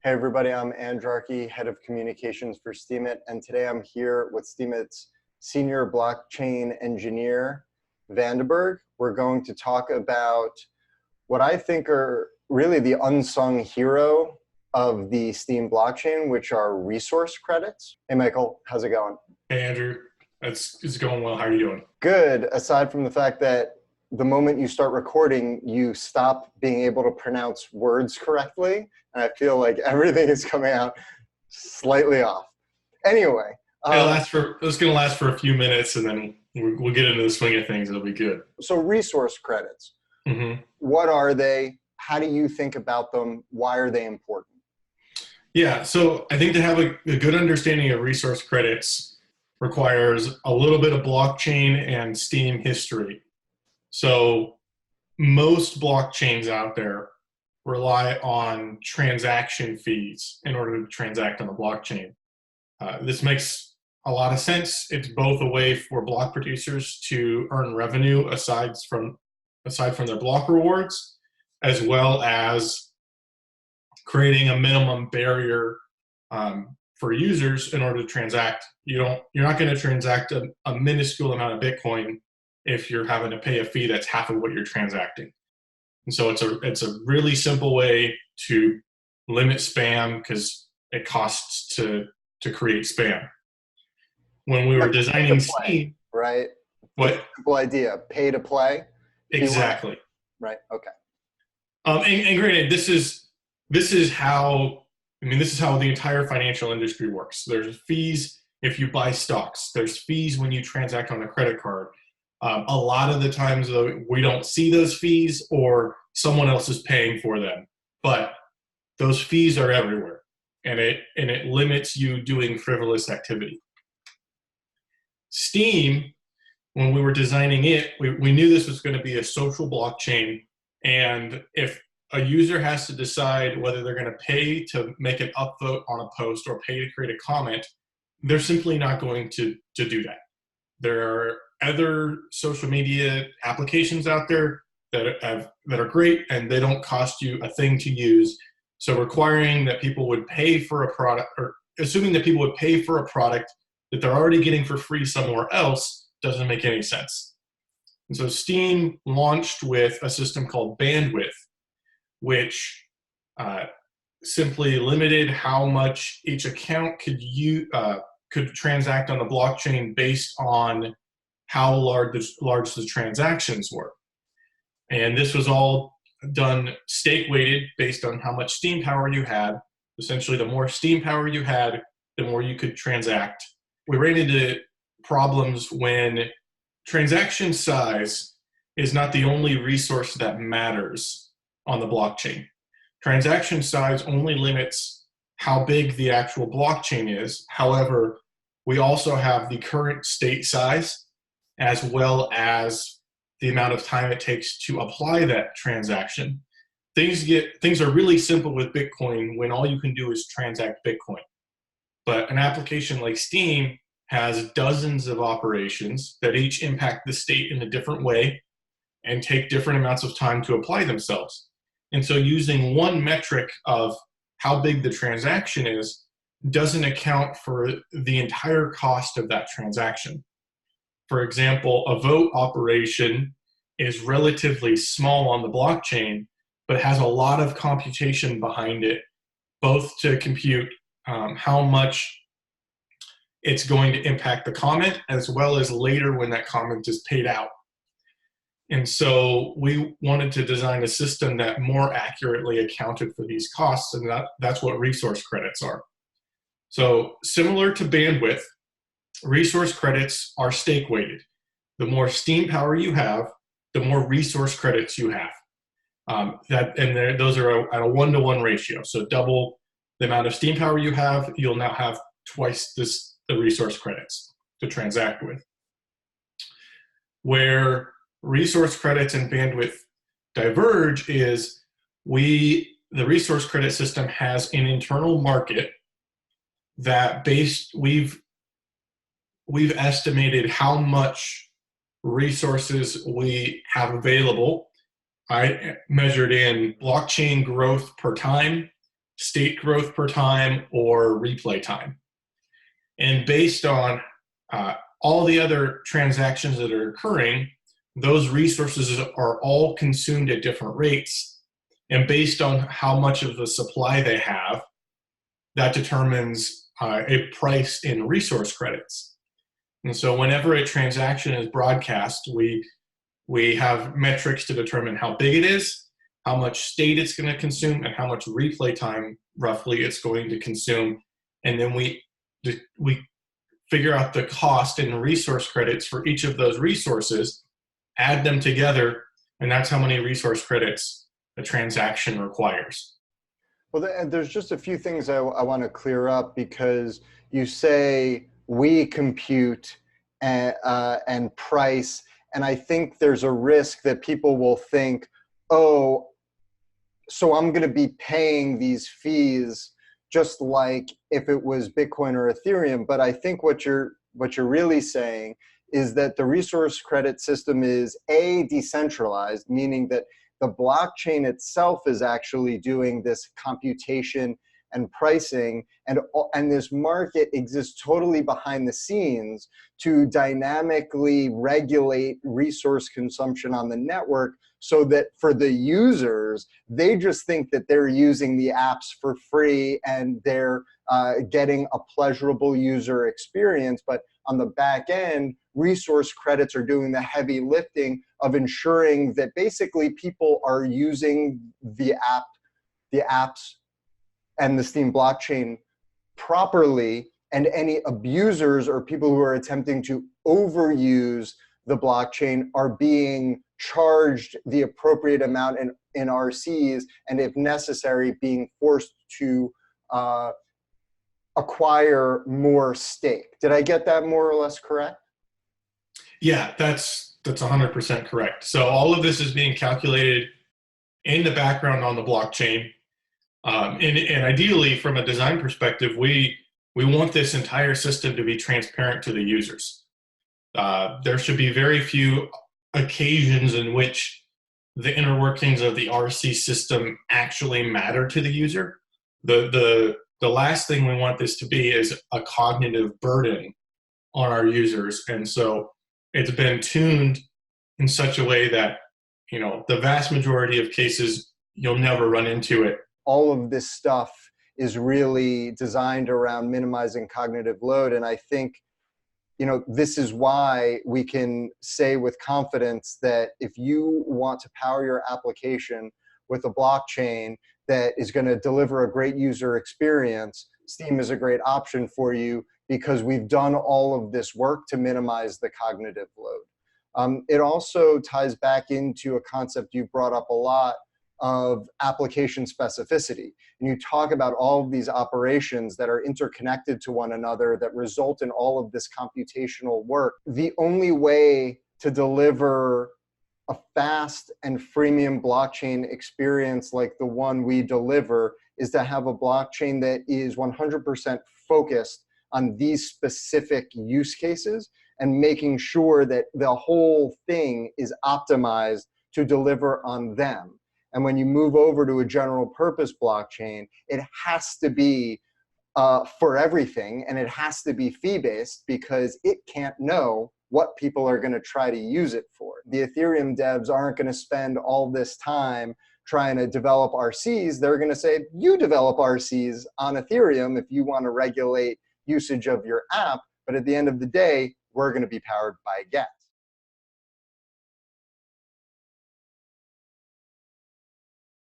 Hey everybody, I'm Andrarchy, Head of Communications for Steemit, and today I'm here with Steemit's Senior Blockchain Engineer, Vandenberg. We're going to talk about what I think are really the unsung hero of the Steem blockchain, which are resource credits. Hey Michael, how's it going? Hey Andrew, it's going well. How are you doing? Good, aside from the fact that the moment you start recording, you stop being able to pronounce words correctly. And I feel like everything is coming out slightly off. Anyway. It's going to last for a few minutes, and then we'll get into the swing of things. It'll be good. So resource credits, What are they? How do you think about them? Why are they important? Yeah, so I think to have a good understanding of resource credits requires a little bit of blockchain and Steem history. So most blockchains out there rely on transaction fees in order to transact on the blockchain. This makes a lot of sense. It's both a way for block producers to earn revenue aside from their block rewards, as well as creating a minimum barrier for users in order to transact. You're not going to transact a minuscule amount of Bitcoin if you're having to pay a fee that's half of what you're transacting. And so it's a really simple way to limit spam because it costs to create spam. When we were designing Steem, right? What? Simple idea, pay to play. Exactly. Right. Okay. And granted, this is how the entire financial industry works. There's fees if you buy stocks. There's fees when you transact on a credit card. A lot of the times, though, we don't see those fees or someone else is paying for them. But those fees are everywhere, and it limits you doing frivolous activity. Steem, when we were designing it, we knew this was going to be a social blockchain, and if a user has to decide whether they're going to pay to make an upvote on a post or pay to create a comment, they're simply not going to do that. There are other social media applications out there that are great, and they don't cost you a thing to use. So requiring that people would pay for a product, or assuming that people would pay for a product that they're already getting for free somewhere else, doesn't make any sense. And so Steem launched with a system called bandwidth, which simply limited how much each account could transact on the blockchain based on how large the transactions were. And this was all done stake weighted based on how much Steem power you had. Essentially, the more Steem power you had, the more you could transact. We ran into problems when transaction size is not the only resource that matters on the blockchain. Transaction size only limits how big the actual blockchain is. However, we also have the current state size as well as the amount of time it takes to apply that transaction. Things are really simple with Bitcoin when all you can do is transact Bitcoin. But an application like Steem has dozens of operations that each impact the state in a different way and take different amounts of time to apply themselves. And so using one metric of how big the transaction is doesn't account for the entire cost of that transaction. For example, a vote operation is relatively small on the blockchain, but has a lot of computation behind it, both to compute how much it's going to impact the comment, as well as later when that comment is paid out. And so we wanted to design a system that more accurately accounted for these costs, and that's what resource credits are. So similar to bandwidth, resource credits are stake weighted. The more Steem power you have, the more resource credits you have. Those are at a 1-to-1 ratio. So double the amount of Steem power you have, you'll now have twice the resource credits to transact with. Where resource credits and bandwidth diverge is the resource credit system has an internal market that we've estimated how much resources we have available. I measured in blockchain growth per time state growth per time or replay time. And based on all the other transactions that are occurring, those resources are all consumed at different rates. And based on how much of the supply they have, that determines a price in resource credits. And so whenever a transaction is broadcast, we have metrics to determine how big it is, how much state it's going to consume, and how much replay time roughly it's going to consume. And then we figure out the cost and resource credits for each of those resources, add them together, and that's how many resource credits a transaction requires. Well, and there's just a few things I want to clear up, because you say we compute and price, and I think there's a risk that people will think, oh, so I'm going to be paying these fees just like if it was Bitcoin or Ethereum. But I think what you're really saying is that the resource credit system is decentralized, meaning that the blockchain itself is actually doing this computation and pricing, and this market exists totally behind the scenes to dynamically regulate resource consumption on the network, so that for the users, they just think that they're using the apps for free and they're getting a pleasurable user experience. But on the back end, resource credits are doing the heavy lifting of ensuring that basically people are using the apps and the Steem blockchain properly, and any abusers or people who are attempting to overuse the blockchain are being charged the appropriate amount in RCs, and if necessary, being forced to acquire more stake. Did I get that more or less correct? Yeah, that's 100% correct. So all of this is being calculated in the background on the blockchain. And ideally, from a design perspective, we want this entire system to be transparent to the users. There should be very few occasions in which the inner workings of the RC system actually matter to the user. The last thing we want this to be is a cognitive burden on our users. And so it's been tuned in such a way that, the vast majority of cases, you'll never run into it. All of this stuff is really designed around minimizing cognitive load. And I think, this is why we can say with confidence that if you want to power your application with a blockchain that is going to deliver a great user experience, Steem is a great option for you, because we've done all of this work to minimize the cognitive load. It also ties back into a concept you brought up a lot of application specificity. And you talk about all of these operations that are interconnected to one another that result in all of this computational work. The only way to deliver a fast and freemium blockchain experience like the one we deliver is to have a blockchain that is 100% focused on these specific use cases and making sure that the whole thing is optimized to deliver on them. And when you move over to a general purpose blockchain, it has to be for everything, and it has to be fee-based, because it can't know what people are going to try to use it for. The Ethereum devs aren't going to spend all this time trying to develop RCs. They're going to say, you develop RCs on Ethereum if you want to regulate usage of your app, but at the end of the day, we're going to be powered by gas.